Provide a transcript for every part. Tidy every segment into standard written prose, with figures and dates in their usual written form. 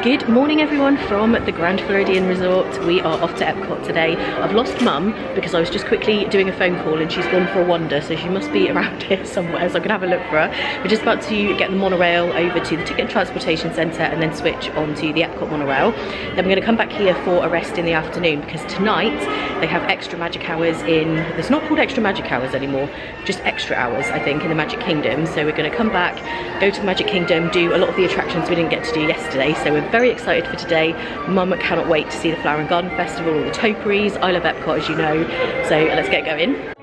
Good morning everyone from the Grand Floridian Resort. We are off to Epcot today. I've lost Mum because I was just quickly doing a phone call and she's gone for a wander, so she must be around here somewhere, so I can have a look for her. We're just about to get the monorail over to the Ticket and Transportation Centre and then switch onto the Epcot monorail. Then we're going to come back here for a rest in the afternoon because tonight they have extra magic hours in, it's not called extra magic hours anymore, just extra hours I think in the Magic Kingdom. So we're going to come back, go to the Magic Kingdom, do a lot of the attractions we didn't get to do yesterday, so we're very excited for today. Mum cannot wait to see the Flower and Garden Festival, all the topiaries. I love Epcot, as you know, so let's get going.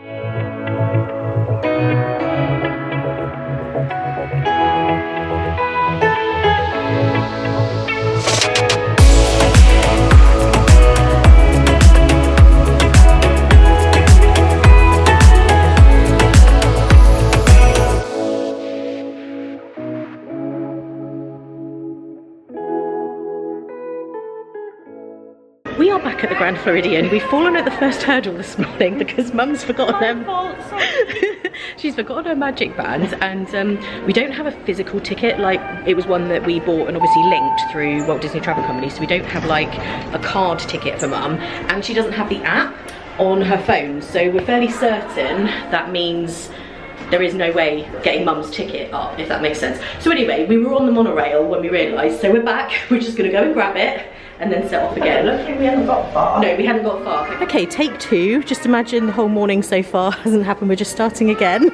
We are back at the Grand Floridian. We've fallen at the first hurdle this morning because Mum's forgotten her. She's forgotten her magic band, and we don't have a physical ticket. Like, it was one that we bought and obviously linked through Walt Disney Travel Company, so we don't have like a card ticket for Mum, and she doesn't have the app on her phone, so we're fairly certain that means there is no way getting Mum's ticket up, if that makes sense. So anyway, we were on the monorail when we realised, so we're back. We're just gonna go and grab it and then set off again. Luckily we haven't got far. No, we haven't got far. Okay, take two. Just imagine the whole morning so far hasn't happened. We're just starting again.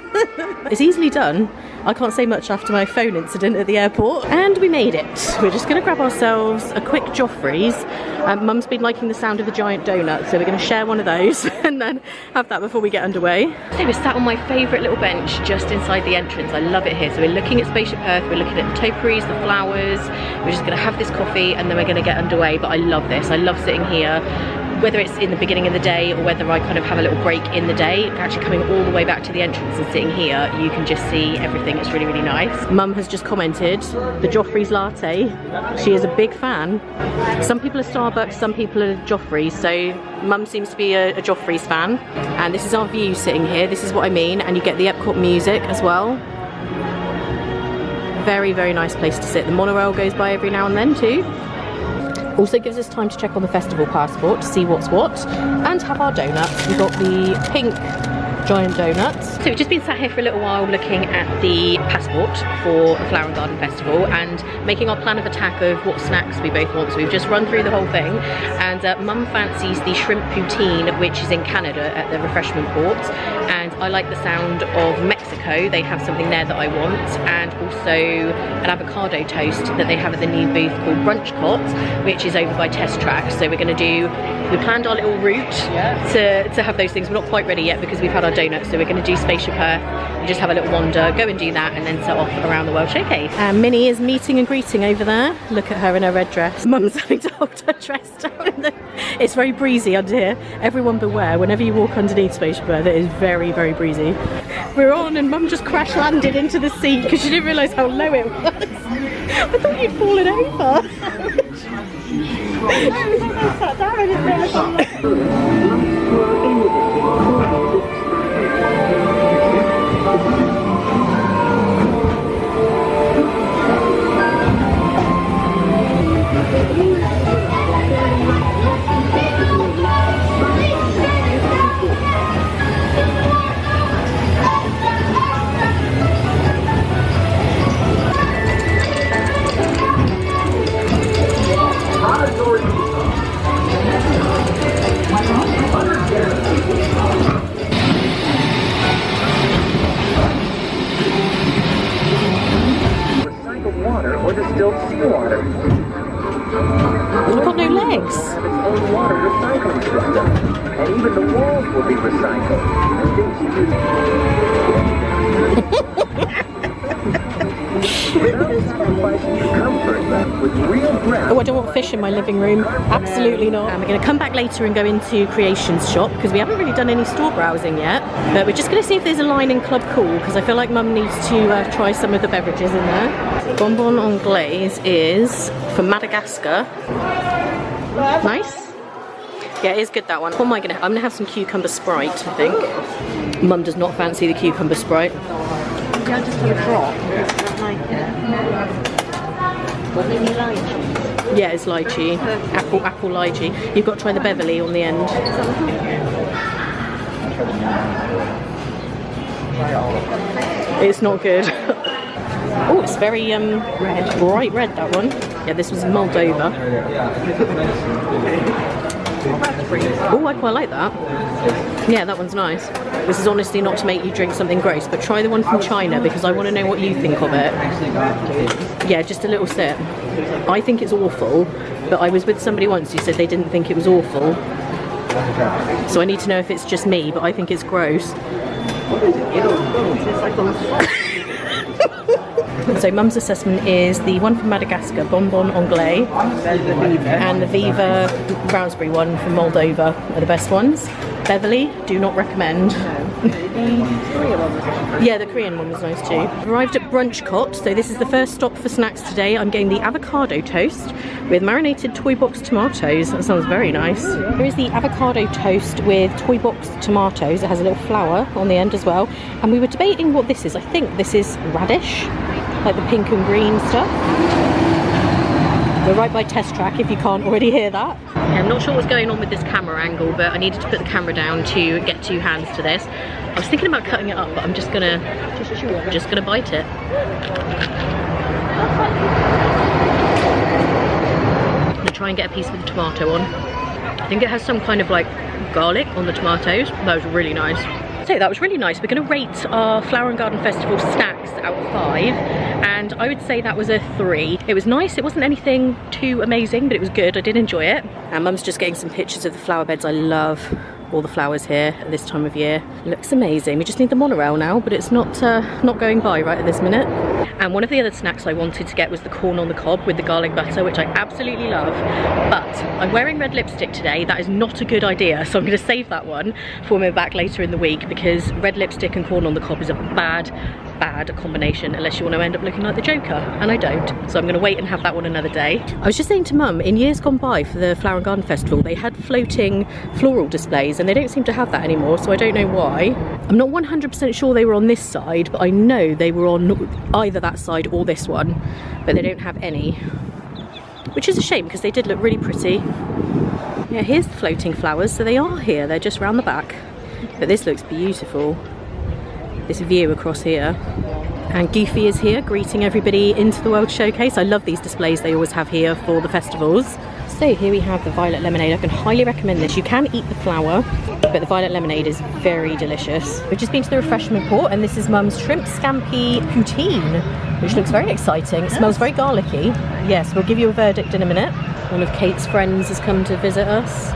It's easily done. I can't say much after my phone incident at the airport. And we made it. We're just gonna grab ourselves a quick Joffrey's. Mum's been liking the sound of the giant donut, so we're gonna share one of those and then have that before we get underway. So we're sat on my favourite little bench just inside the entrance. I love it here. So we're looking at Spaceship Earth, we're looking at the topiaries, the flowers. We're just gonna have this coffee and then we're gonna get underway. But I love this. I love sitting here, whether it's in the beginning of the day or whether I kind of have a little break in the day. Actually coming all the way back to the entrance and sitting here, you can just see everything. It's really, really nice. Mum has just commented the Joffrey's latte. She is a big fan. Some people are Starbucks, some people are Joffrey's, so Mum seems to be a Joffrey's fan. And this is our view sitting here. This is what I mean. And you get the Epcot music as well. Very, very nice place to sit. The monorail goes by every now and then too. Also gives us time to check on the festival passport to see what's what and have our donuts. We've got the pink giant donuts. So we've just been sat here for a little while looking at the passport for the Flower and Garden Festival and making our plan of attack of what snacks we both want. So we've just run through the whole thing, and Mum fancies the shrimp poutine, which is in Canada at the refreshment port, and I like the sound of Mexico. They have something there that I want, and also an avocado toast that they have at the new booth called Brunchcot, which is over by Test Track. So we're going to do, we planned our little route to have those things. We're not quite ready yet because we've had our donuts, so we're going to do Spaceship Earth and just have a little wander, go and do that, and then set off around the World Showcase. And Minnie is meeting and greeting over there. Look at her in her red dress. Mum's having to hold her dress down. It's very breezy under here. Everyone beware, whenever you walk underneath Spaceship Earth, it is very, very breezy. We're on and Mum just crash landed into the seat because she didn't realise how low it was. I thought you'd fallen over. I sat down, I didn't realise how low. Or distilled seawater. I've got no legs. Have its own water recycling system, and even the walls will be recycled. Without sacrificing the comfort, with real bread. Oh, I don't want fish in my living room. Absolutely not. And we're going to come back later and go into Creations shop because we haven't really done any store browsing yet. But we're just going to see if there's a line in Club Cool because I feel like Mum needs to try some of the beverages in there. Bonbon Anglaise is from Madagascar. Nice. Yeah, it is good, that one. What am I gonna have? I'm gonna have some cucumber Sprite, I think. Mum does not fancy the cucumber Sprite. Yeah, just have a drop. Yeah, it's lychee. Apple lychee. You've got to try the Beverly on the end. It's not good. Oh, it's very red. Bright red, that one. Yeah, this was Moldova. Oh, I quite like that. Yeah, that one's nice. This is honestly not to make you drink something gross, but try the one from China because I want to know what you think of it. Yeah, just a little sip. I think it's awful, but I was with somebody once who said they didn't think it was awful. So I need to know if it's just me, but I think it's gross. So Mum's assessment is the one from Madagascar, Bonbon Anglais, and the Viva Raspberry one from Moldova are the best ones. Beverly, do not recommend. Yeah, the Korean one was nice too. Arrived at Brunchcot, so this is the first stop for snacks today. I'm getting the avocado toast with marinated toy box tomatoes. That sounds very nice. Here is the avocado toast with toy box tomatoes. It has a little flower on the end as well. And we were debating what this is. I think this is radish, like the pink and green stuff. We're right by Test Track if you can't already hear that. Yeah, I'm not sure what's going on with this camera angle, but I needed to put the camera down to get two hands to this. I was thinking about cutting it up, but I'm just gonna bite it. I'm gonna try and get a piece with the tomato on. I think it has some kind of like garlic on the tomatoes. That was really nice. So that was really nice. We're going to rate our Flower and Garden Festival snacks out of 5, and I would say that was a 3. It was nice. It wasn't anything too amazing, but it was good. I did enjoy it. And Mum's just getting some pictures of the flower beds. I love all the flowers here at this time of year. It looks amazing. We just need the monorail now, but it's not going by right at this minute. And one of the other snacks I wanted to get was the corn on the cob with the garlic butter, which I absolutely love. But I'm wearing red lipstick today. That is not a good idea, so I'm going to save that one for when we're back later in the week, because red lipstick and corn on the cob is a bad combination unless you want to end up looking like the Joker, and I don't. So I'm going to wait and have that one another day. I was just saying to Mum, in years gone by for the Flower and Garden Festival, they had floating floral displays, and they don't seem to have that anymore, so I don't know why. I'm not 100% sure they were on this side, but I know they were on either that side or this one, but they don't have any, which is a shame because they did look really pretty. Yeah, here's the floating flowers, so they are here, they're just round the back, but this looks beautiful. This view across here. And Goofy is here greeting everybody into the World Showcase. I love these displays they always have here for the festivals. So here we have the violet lemonade. I can highly recommend this. You can eat the flower, but the violet lemonade is very delicious. We've just been to the refreshment port, and this is Mum's shrimp scampi poutine, which looks very exciting. It smells very garlicky. Yes, we'll give you a verdict in a minute. One of Kate's friends has come to visit us.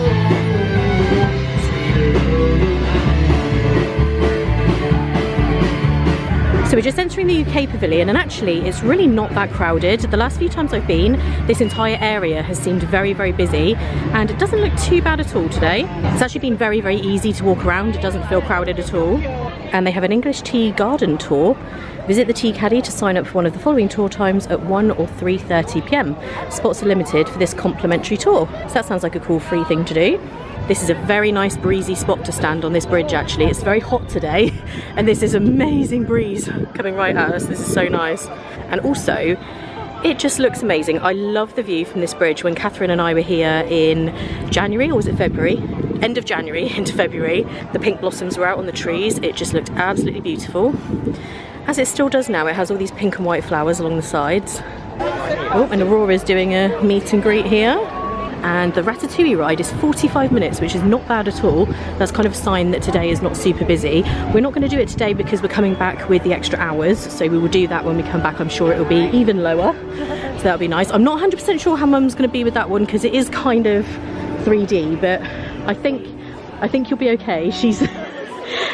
So we're just entering the UK pavilion, and actually it's really not that crowded. The last few times I've been, this entire area has seemed very, very busy, and it doesn't look too bad at all today. It's actually been very, very easy to walk around. It doesn't feel crowded at all. And they have an English tea garden tour. Visit the tea caddy to sign up for one of the following tour times at 1 or 3:30 p.m. Spots are limited for this complimentary tour. So that sounds like a cool free thing to do. This is a very nice breezy spot to stand on this bridge actually. It's very hot today, and this is amazing breeze coming right at us. This is so nice. And also, it just looks amazing. I love the view from this bridge. When Catherine and I were here in January, or was it February? End of January into February, the pink blossoms were out on the trees. It just looked absolutely beautiful. As it still does now, it has all these pink and white flowers along the sides. Oh, and Aurora's doing a meet and greet here. And the Ratatouille ride is 45 minutes, which is not bad at all. That's kind of a sign that today is not super busy. We're not going to do it today because we're coming back with the extra hours, so we will do that when we come back. I'm sure it will be even lower, so that'll be nice. I'm not 100% sure how Mum's going to be with that one because it is kind of 3D, but I think you'll be okay. She's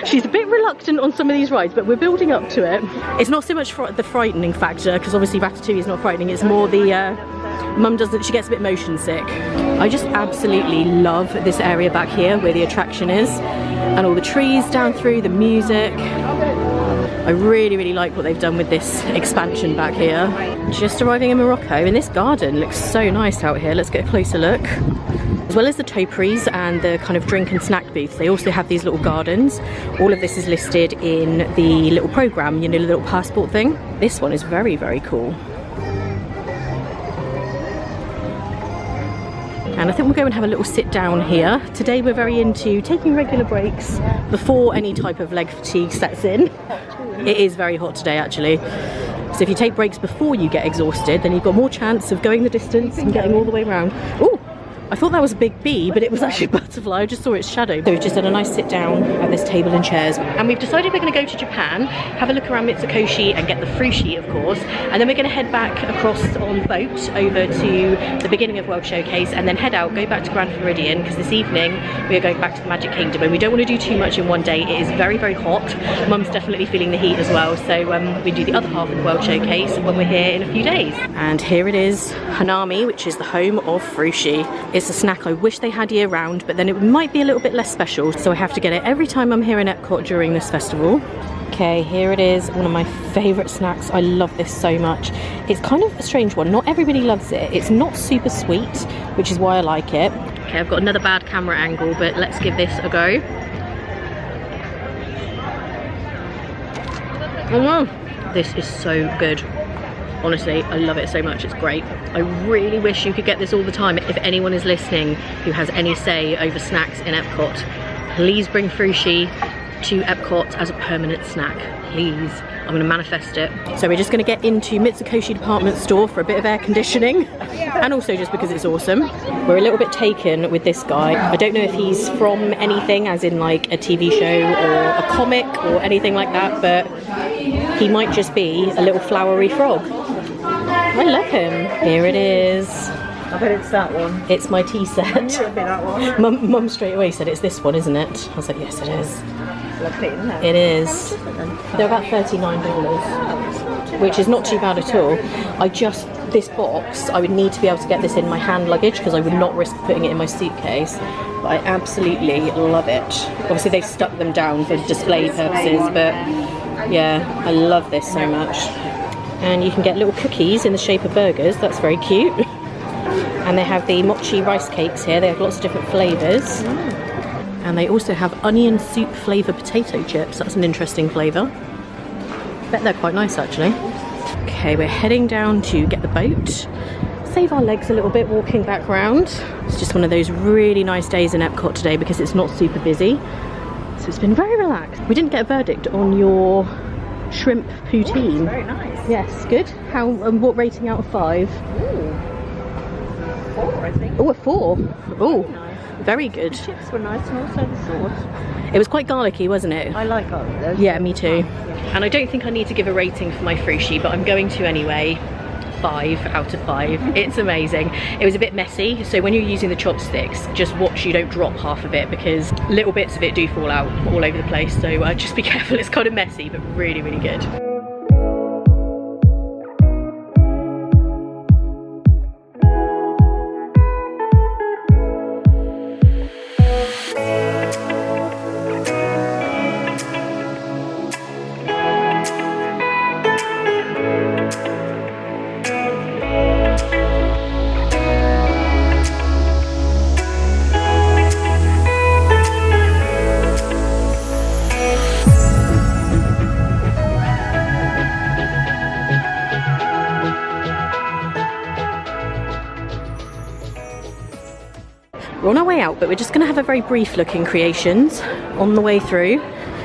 She's a bit reluctant on some of these rides, but we're building up to it. It's not so much for the frightening factor, because obviously Ratatouille is not frightening, it's more the Mum she gets a bit motion sick. I just absolutely love this area back here where the attraction is, and all the trees down through, the music. I really like what they've done with this expansion back here. Just arriving in Morocco, and this garden looks so nice out here. Let's get a closer look. As well as the topiaries and the kind of drink and snack booths, they also have these little gardens. All of this is listed in the little program, you know, the little passport thing. This one is very cool. And I think we'll go and have a little sit down here. Today we're very into taking regular breaks before any type of leg fatigue sets in. It is very hot today actually. So if you take breaks before you get exhausted, then you've got more chance of going the distance and getting all the way around. Ooh, I thought that was a big bee, but it was actually a butterfly. I just saw its shadow. So we've just had a nice sit down at this table and chairs. And we've decided we're going to go to Japan, have a look around Mitsukoshi and get the frushi, of course. And then we're going to head back across on boat over to the beginning of World Showcase and then head out, go back to Grand Floridian, because this evening we are going back to the Magic Kingdom. And we don't want to do too much in one day. It is very hot. Mum's definitely feeling the heat as well. So we do the other half of the World Showcase when we're here in a few days. And here it is, Hanami, which is the home of frushi. It's a snack I wish they had year round, but then it might be a little bit less special, so I have to get it every time I'm here in Epcot during this festival. Okay, here it is, one of my favourite snacks. I love this so much. It's kind of a strange one, not everybody loves it. It's not super sweet, which is why I like it. Okay, I've got another bad camera angle, but let's give this a go. This is so good. Honestly, I love it so much, it's great. I really wish you could get this all the time. If anyone is listening who has any say over snacks in Epcot, please bring frushi to Epcot as a permanent snack, please. I'm going to manifest it. So we're just going to get into Mitsukoshi department store for a bit of air conditioning, and also just because it's awesome. We're a little bit taken with this guy. I don't know if he's from anything, as in like a TV show or a comic or anything like that, but he might just be a little flowery frog. I love him. Here it is. I bet it's that one. It's my tea set. I knew it'd be that one. Mum straight away said it's this one, isn't it? I was like, yes it is. Lovely, isn't it? It is. They're about $39, which is not too bad at all. This box, I would need to be able to get this in my hand luggage because I would not risk putting it in my suitcase. But I absolutely love it. Obviously they've stuck them down for display purposes, but yeah, I love this so much. And you can get little cookies in the shape of burgers. That's very cute. And they have the mochi rice cakes here. They have lots of different flavours. And they also have onion soup flavour potato chips. That's an interesting flavour. Bet they're quite nice actually. Okay, we're heading down to get the boat. Save our legs a little bit walking back round. It's just one of those really nice days in Epcot today because it's not super busy. So it's been very relaxed. We didn't get a verdict on your shrimp poutine. Very nice. Yes, good. How? What rating out of 5? Ooh. 4, I think. Oh, a 4. Oh, Nice. very good. The chips were nice, and also the sauce. It was quite garlicky, wasn't it? I like all of those. Yeah, me too. And I don't think I need to give a rating for my frushi, but I'm going to anyway. 5 out of 5. It's amazing. It was a bit messy, so when you're using the chopsticks, just watch you don't drop half of it because little bits of it do fall out all over the place. So just be careful. It's kind of messy, but really good. We're on our way out, but we're just going to have a very brief look in Creations on the way through,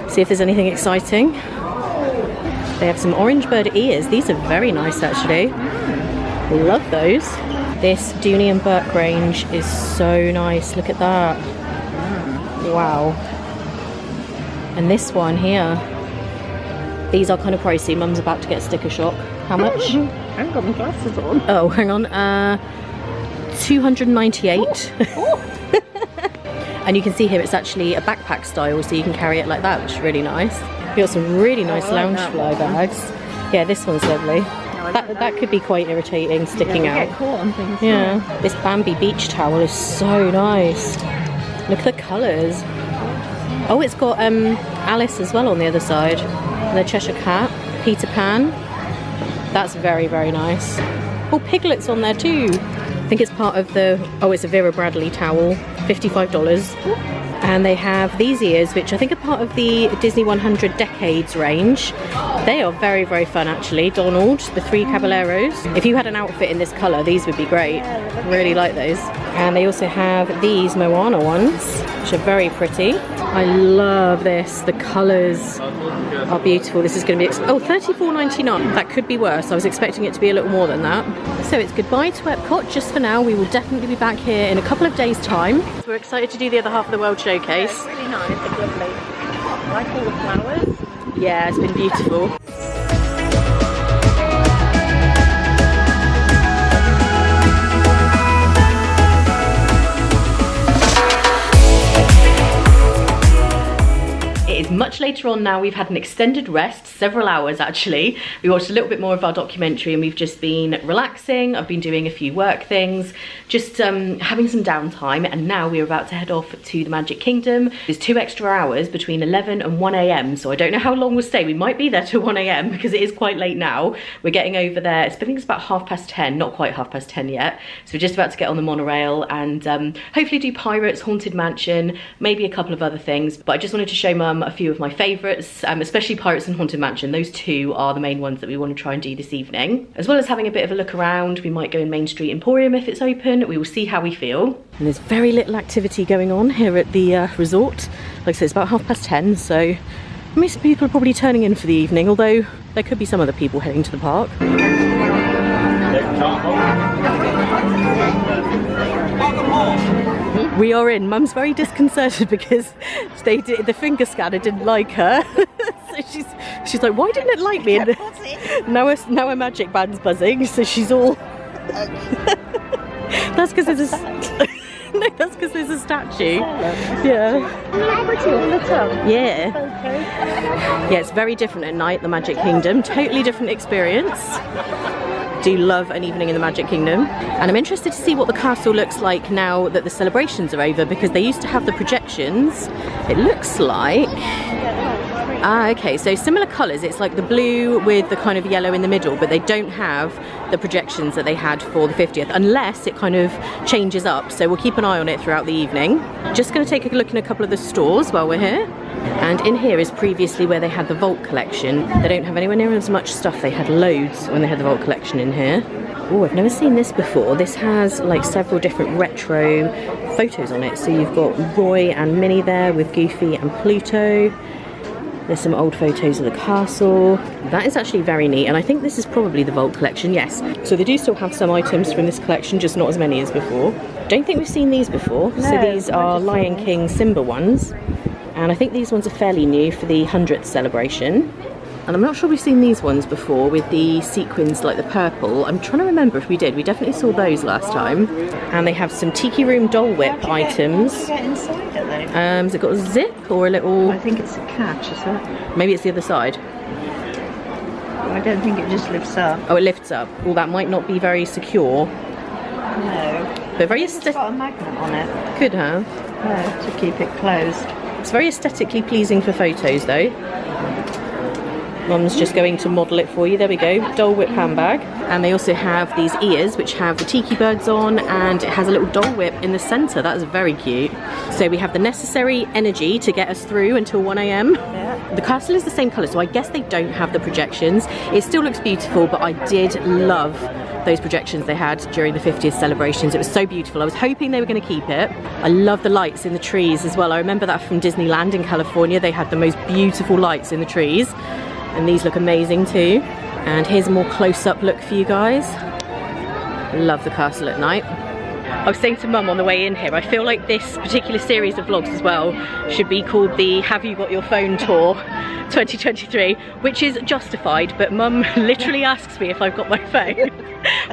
see if there's anything exciting. They have some orange bird ears. These are very nice actually. Love those. This Dooney and Burke range is so nice. Look at that. Wow. And this one here. These are kind of pricey. Mum's about to get sticker shock. How much? I haven't got my glasses on. Oh, hang on. 298. And you can see here it's actually a backpack style, so you can carry it like that, which is really nice. We've got some really nice lounge fly bags. Yeah, this one's lovely. That could be quite irritating, sticking out. Get caught on things. Yeah, this Bambi beach towel is so nice. Look at the colours. Oh, it's got Alice as well on the other side. And the Cheshire Cat, Peter Pan. That's very, very nice. Oh, Piglet's on there too. I think it's part of the, oh, it's a Vera Bradley towel, $55. And they have these ears, which I think are part of the Disney 100 Decades range. They are very, very fun actually. Donald, the 3 Caballeros. If you had an outfit in this colour, these would be great. Really like those. And they also have these Moana ones, which are very pretty. I love this. The colours are beautiful. This is going to be, oh, $34.99. That could be worse. I was expecting it to be a little more than that. So it's goodbye to Epcot just for now. We will definitely be back here in a couple of days' time. We're excited to do the other half of the World Showcase. Yeah, it's really nice. It's lovely. I like all the flowers. Yeah, it's been beautiful. It is much later on now. We've had an extended rest, several hours actually. We watched a little bit more of our documentary and we've just been relaxing. I've been doing a few work things, just having some downtime, and now we're about to head off to the Magic Kingdom. There's 2 extra hours between 11 and 1 AM, so I don't know how long we'll stay. We might be there till 1 AM because it is quite late now. We're getting over there, I think it's about 10:30, not quite 10:30 yet. So we're just about to get on the monorail and hopefully do Pirates, Haunted Mansion, maybe a couple of other things. But I just wanted to show Mum a few of my favourites, especially Pirates and Haunted Mansion. Those 2 are the main ones that we want to try and do this evening. As well as having a bit of a look around, we might go in Main Street Emporium if it's open. We will see how we feel. And there's very little activity going on here at the resort. Like I said, it's about 10:30, so most people are probably turning in for the evening, although there could be some other people heading to the park. We are in. Mum's very disconcerted because the finger scanner didn't like her. So she's like, why didn't it like me? And now her magic band's buzzing, so she's all. That's because there's a. No, that's because there's a statue. Yeah. Yeah. Yeah, it's very different at night, the Magic Kingdom. Totally different experience. Do love an evening in the Magic Kingdom. And I'm interested to see what the castle looks like now that the celebrations are over, because they used to have the projections. It looks like... Ah, okay, so similar colours. It's like the blue with the kind of yellow in the middle, but they don't have the projections that they had for the 50th, unless it kind of changes up. So we'll keep an eye on it throughout the evening. Just going to take a look in a couple of the stores while we're here. And in here is previously where they had the Vault collection. They don't have anywhere near as much stuff. They had loads when they had the Vault collection in here. Oh, I've never seen this before. This has like several different retro photos on it. So you've got Roy and Minnie there with Goofy and Pluto. There's some old photos of the castle. That is actually very neat, and I think this is probably the Vault collection, yes. So they do still have some items from this collection, just not as many as before. Don't think we've seen these before. No, so these are Lion King Simba ones, and I think these ones are fairly new for the 100th celebration. And I'm not sure we've seen these ones before with the sequins like the purple. I'm trying to remember if we did. We definitely saw those last time. And they have some Tiki Room Dole Whip items. Get inside it though. Has it got a zip or a little... I think it's a catch, is it? Maybe it's the other side. I don't think it just lifts up. Oh, it lifts up. Well, that might not be very secure. No. But very It's got a magnet on it. Could have. No, to keep it closed. It's very aesthetically pleasing for photos though. Mum's just going to model it for you. There we go, Dole Whip handbag. And they also have these ears which have the tiki birds on, and it has a little Dole Whip in the centre. That is very cute. So we have the necessary energy to get us through until 1 AM. Yeah. The castle is the same colour, so I guess they don't have the projections. It still looks beautiful, but I did love those projections they had during the 50th celebrations. It was so beautiful. I was hoping they were going to keep it. I love the lights in the trees as well. I remember that from Disneyland in California. They had the most beautiful lights in the trees. And these look amazing too. And here's a more close-up look for you guys. Love the castle at night. I was saying to Mum on the way in here, I feel like this particular series of vlogs as well should be called the Have You Got Your Phone Tour 2023, which is justified, but Mum literally asks me if I've got my phone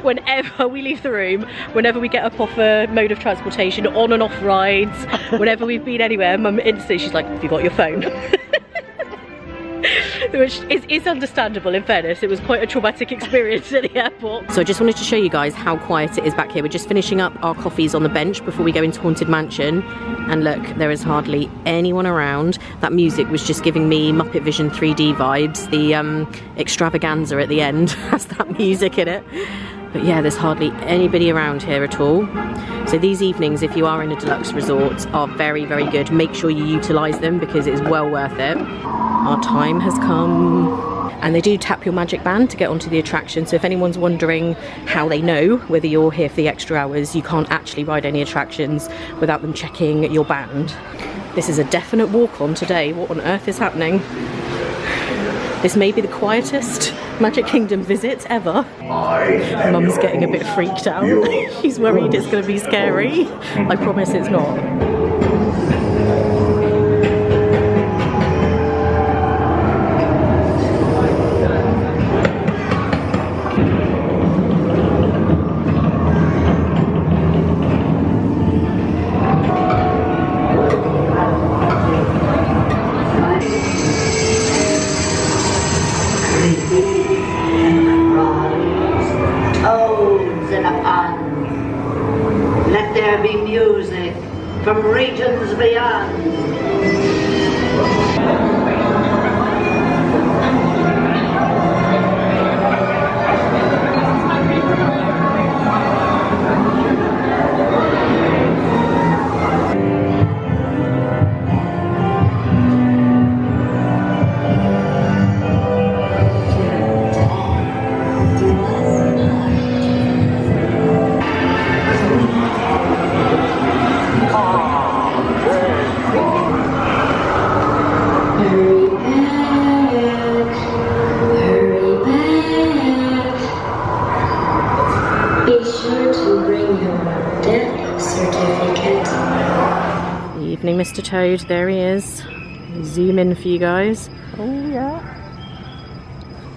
whenever we leave the room, whenever we get up off a mode of transportation, on and off rides, whenever we've been anywhere. Mum instantly, she's like, have you got your phone? Which is understandable, in fairness. It was quite a traumatic experience at the airport. So I just wanted to show you guys how quiet it is back here. We're just finishing up our coffees on the bench before we go into Haunted Mansion. And look, there is hardly anyone around. That music was just giving me Muppet Vision 3D vibes. The extravaganza at the end has that music in it. But yeah, there's hardly anybody around here at all. So these evenings, if you are in a deluxe resort, are very, very good. Make sure you utilise them because it's well worth it. Our time has come. And they do tap your magic band to get onto the attraction. So if anyone's wondering how they know whether you're here for the extra hours, you can't actually ride any attractions without them checking your band. This is a definite walk-on today. What on earth is happening? This may be the quietest Magic Kingdom visit ever. Mum's getting a bit freaked out. She's worried it's going to be scary. I promise it's not. Let there be music from regions beyond. Evening, Mr. Toad. There he is. Zoom in for you guys. Oh yeah.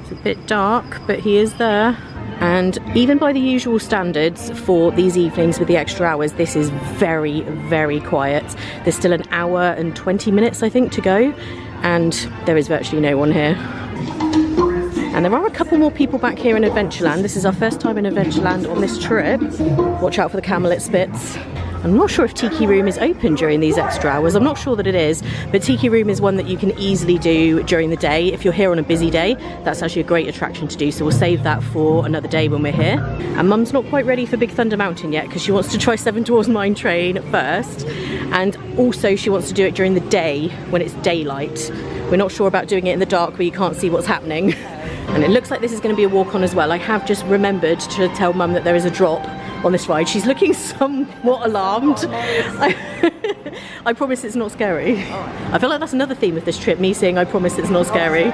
It's a bit dark, but he is there. And even by the usual standards for these evenings with the extra hours, this is very, very quiet. There's still an hour and 20 minutes, I think, to go, and there is virtually no one here. And there are a couple more people back here in Adventureland. This is our first time in Adventureland on this trip. Watch out for the camel, it spits. I'm not sure if Tiki Room is open during these extra hours. I'm not sure that it is, but Tiki Room is one that you can easily do during the day. If you're here on a busy day, that's actually a great attraction to do, so we'll save that for another day when we're here. And Mum's not quite ready for Big Thunder Mountain yet because she wants to try Seven Dwarfs Mine Train first, and also she wants to do it during the day when it's daylight. We're not sure about doing it in the dark where you can't see what's happening. And it looks like this is going to be a walk-on as well. I have just remembered to tell Mum that there is a drop on this ride. She's looking somewhat alarmed. I promise it's not scary. I feel like that's another theme of this trip, me saying I promise it's not scary.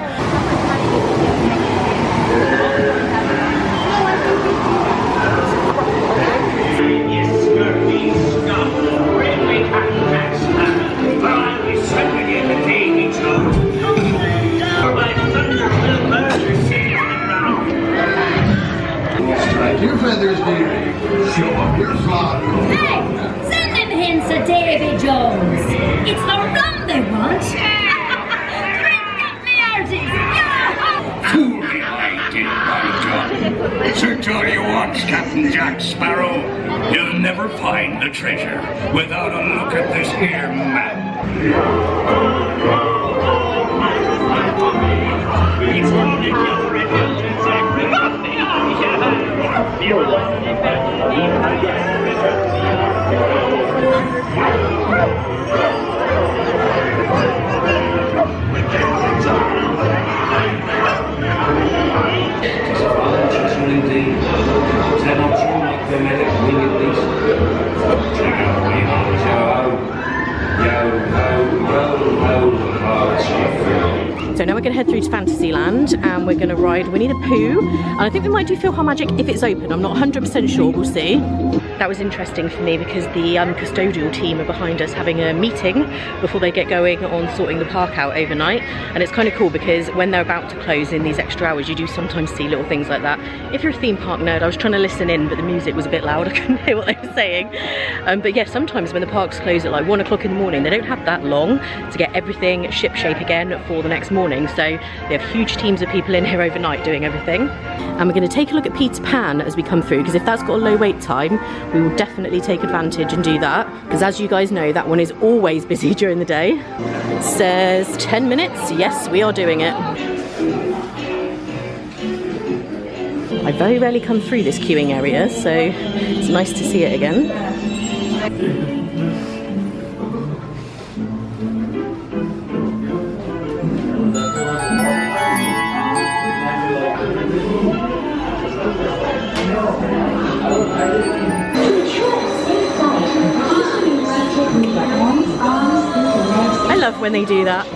Your feathers, dearie. Show up your slot. Hey, send them hints to Davy Jones. It's the rum they want. Drink up me hearties. Fool me, I did my job. Search all you want, Captain Jack Sparrow. You'll never find the treasure without a look at this here map. So now we're going going to head through to Fantasyland and we're going to ride Winnie the Pooh. And I think we might do PhilharMagic if it's open. I'm not 100% sure, we'll see. That was interesting for me because the custodial team are behind us having a meeting before they get going on sorting the park out overnight. And it's kind of cool because when they're about to close in these extra hours, you do sometimes see little things like that. If you're a theme park nerd, I was trying to listen in, but the music was a bit loud. I couldn't hear what they were saying. But yeah, sometimes when the parks close at like 1 o'clock in the morning, they don't have that long to get everything shipshape again for the next morning. So they have huge teams of people in here overnight doing everything. And we're going to take a look at Peter Pan as we come through, because if that's got a low wait time, we will definitely take advantage and do that. Because as you guys know, that one is always busy during the day. It says 10 minutes. Yes, we are doing it. I very rarely come through this queuing area, so it's nice to see it again. I love when they do that.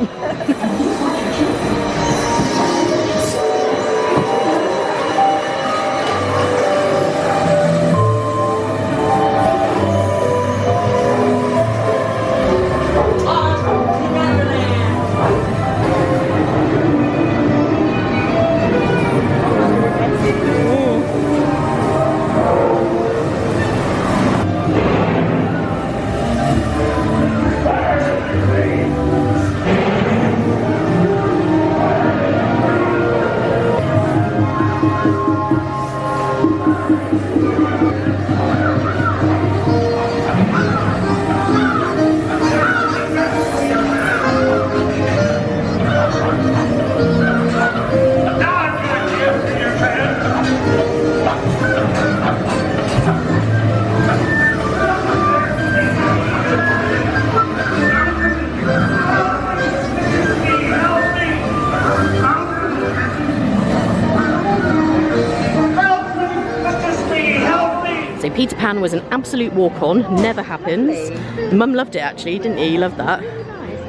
So Peter Pan was an absolute walk-on, never happens. Mum loved it actually, didn't you? You loved that?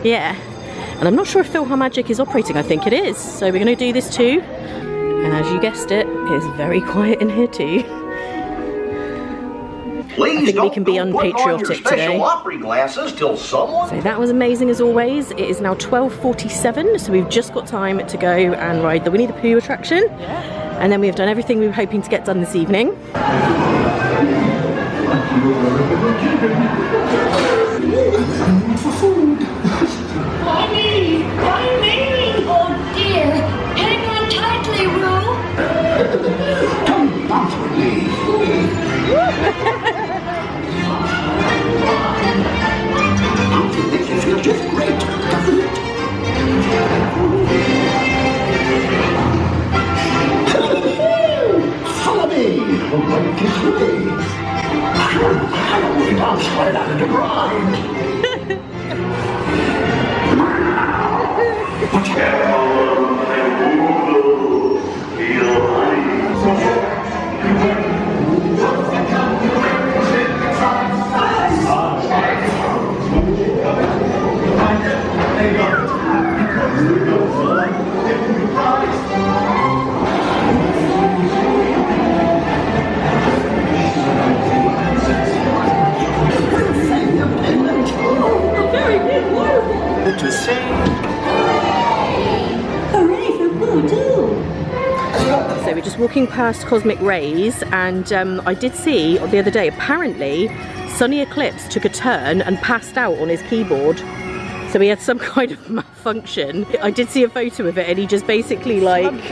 Yeah. And I'm not sure if PhilharMagic is operating, I think it is. So we're going to do this too. And as you guessed it, it's very quiet in here too. Please I think we can be unpatriotic today. Glasses till someone... So that was amazing as always. It is now 12:47, so we've just got time to go and ride the Winnie the Pooh attraction. And then we've done everything we were hoping to get done this evening. Why me? Oh dear. Hang on tightly, Roo. Come bother me. It makes you feel just great, doesn't it? Follow me. Right this way. Halloween dance right out of the grind. To say... Hooray for Boo too. So we're just walking past Cosmic Rays, and I did see the other day, apparently Sunny Eclipse took a turn and passed out on his keyboard. So he had some kind of malfunction. I did see a photo of it and he just basically like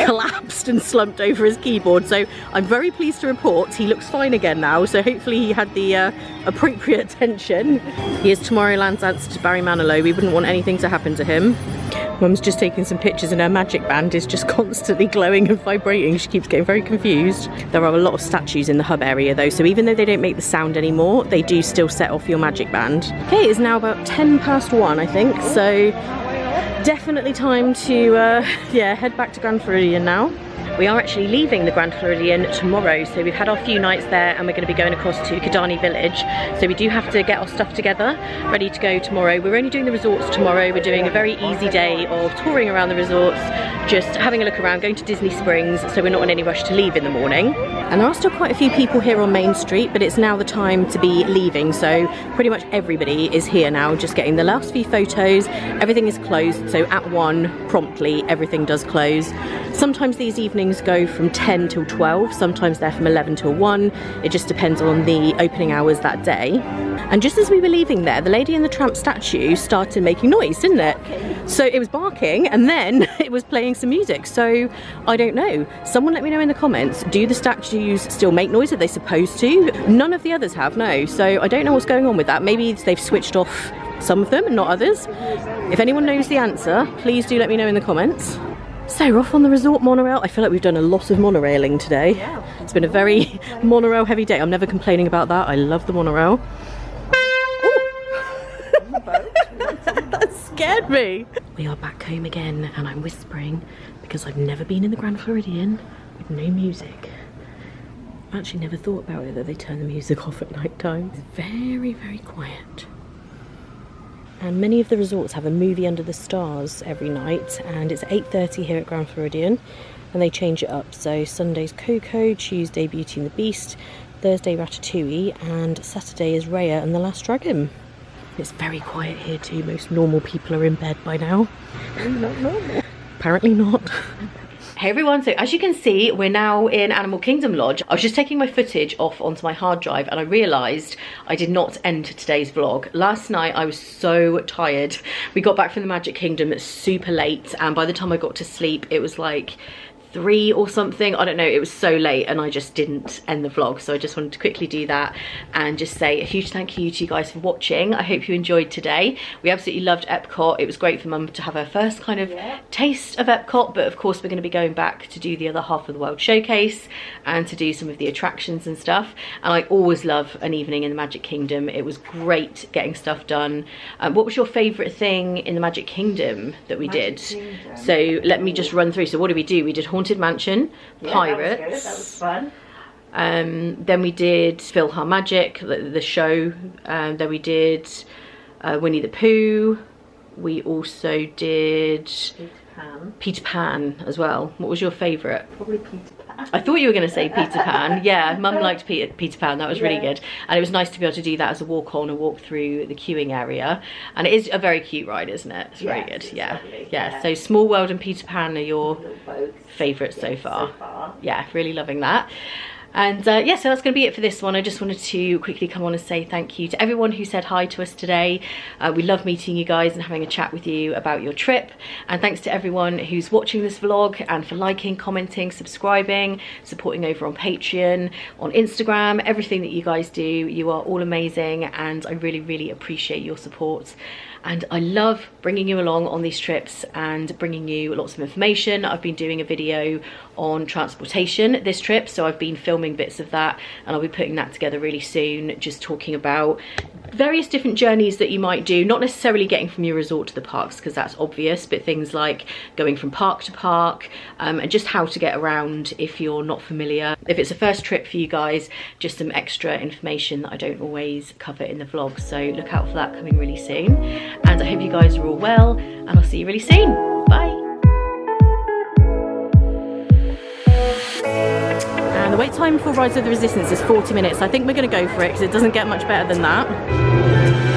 collapsed and slumped over his keyboard. So I'm very pleased to report he looks fine again now. So hopefully he had the appropriate attention. He is Tomorrowland's answer to Barry Manilow. We wouldn't want anything to happen to him. Mum's just taking some pictures and her magic band is just constantly glowing and vibrating. She keeps getting very confused. There are a lot of statues in the hub area though, so even though they don't make the sound anymore, they do still set off your magic band. Okay, it is now about 1:10 I think, so definitely time to yeah, head back to Grand Floridian now. we are actually leaving the Grand Floridian tomorrow. So we've had our few nights there and we're going to be going across to Kidani Village. So we do have to get our stuff together, ready to go tomorrow. We're only doing the resorts tomorrow. We're doing a very easy day of touring around the resorts, just having a look around, going to Disney Springs, so we're not in any rush to leave in the morning. And there are still quite a few people here on Main Street, but it's now the time to be leaving, so pretty much everybody is here now, just getting the last few photos. Everything is closed, so at 1 promptly everything does close. Sometimes these evenings go from 10 till 12, sometimes they're from 11 till 1. It just depends on the opening hours that day. And just as we were leaving there, the Lady and the Tramp statue started making noise, didn't it? So it was barking and then it was playing some music. So I don't know. Someone let me know in the comments, do the statues still make noise? Are they supposed to? None of the others have, no. So I don't know what's going on with that. Maybe they've switched off some of them and not others. If anyone knows the answer, please do let me know in the comments. So we're off on the resort monorail. I feel like we've done a lot of monorailing today. Yeah. It's been a very monorail heavy day. I'm never complaining about that. I love the monorail. That scared me. We are back home again and I'm whispering because I've never been in the Grand Floridian with no music. I actually never thought about it that they turn the music off at night time. It's very, very quiet. And many of the resorts have a movie under the stars every night, and it's 8:30 here at Grand Floridian and they change it up. So Sunday's Coco, Tuesday Beauty and the Beast, Thursday Ratatouille, and Saturday is Raya and the Last Dragon. It's very quiet here too. Most normal people are in bed by now. Not normal. Apparently not. Hey everyone, so as you can see, we're now in Animal Kingdom Lodge. I was just taking my footage off onto my hard drive and I realised I did not end today's vlog. Last night I was so tired. We got back from the Magic Kingdom super late and by the time I got to sleep it was like 3 or something, I don't know, it was so late and I just didn't end the vlog, so I just wanted to quickly do that and just say a huge thank you to you guys for watching. I hope you enjoyed today. We absolutely loved Epcot. It was great for Mum to have her first kind of taste of Epcot, but of course we're going to be going back to do the other half of the World Showcase and to do some of the attractions and stuff, and I always love an evening in the Magic Kingdom. It was great getting stuff done. What was your favourite thing in the Magic Kingdom that we did? So let me just run through. So what did we do? We did Haunted Mansion, Pirates. That was fun. Then we did PhilharMagic, the show. Then we did Winnie the Pooh. We also did Peter Pan as well. What was your favourite? Probably Peter Pan. I thought you were going to say Peter Pan. Yeah, Mum liked Peter Pan. That was really good. And it was nice to be able to do that as a walk on, a walk through the queuing area. And it is a very cute ride, isn't it? It's very good. Yeah. Yeah. So Small World and Peter Pan are your favourites so far. Yeah, really loving that. And yeah, so that's going to be it for this one. I just wanted to quickly come on and say thank you to everyone who said hi to us today. We love meeting you guys and having a chat with you about your trip. And thanks to everyone who's watching this vlog and for liking, commenting, subscribing, supporting over on Patreon, on Instagram, everything that you guys do. You are all amazing and I really, really appreciate your support. And I love bringing you along on these trips and bringing you lots of information. I've been doing a video on transportation this trip, so I've been filming bits of that and I'll be putting that together really soon, just talking about various different journeys that you might do, not necessarily getting from your resort to the parks because that's obvious, but things like going from park to park and just how to get around if you're not familiar. If it's a first trip for you guys, just some extra information that I don't always cover in the vlog, so look out for that coming really soon. And I hope you guys are all well and I'll see you really soon. Bye. And the wait time for Rise of the Resistance is 40 minutes. I think we're going to go for it because it doesn't get much better than that.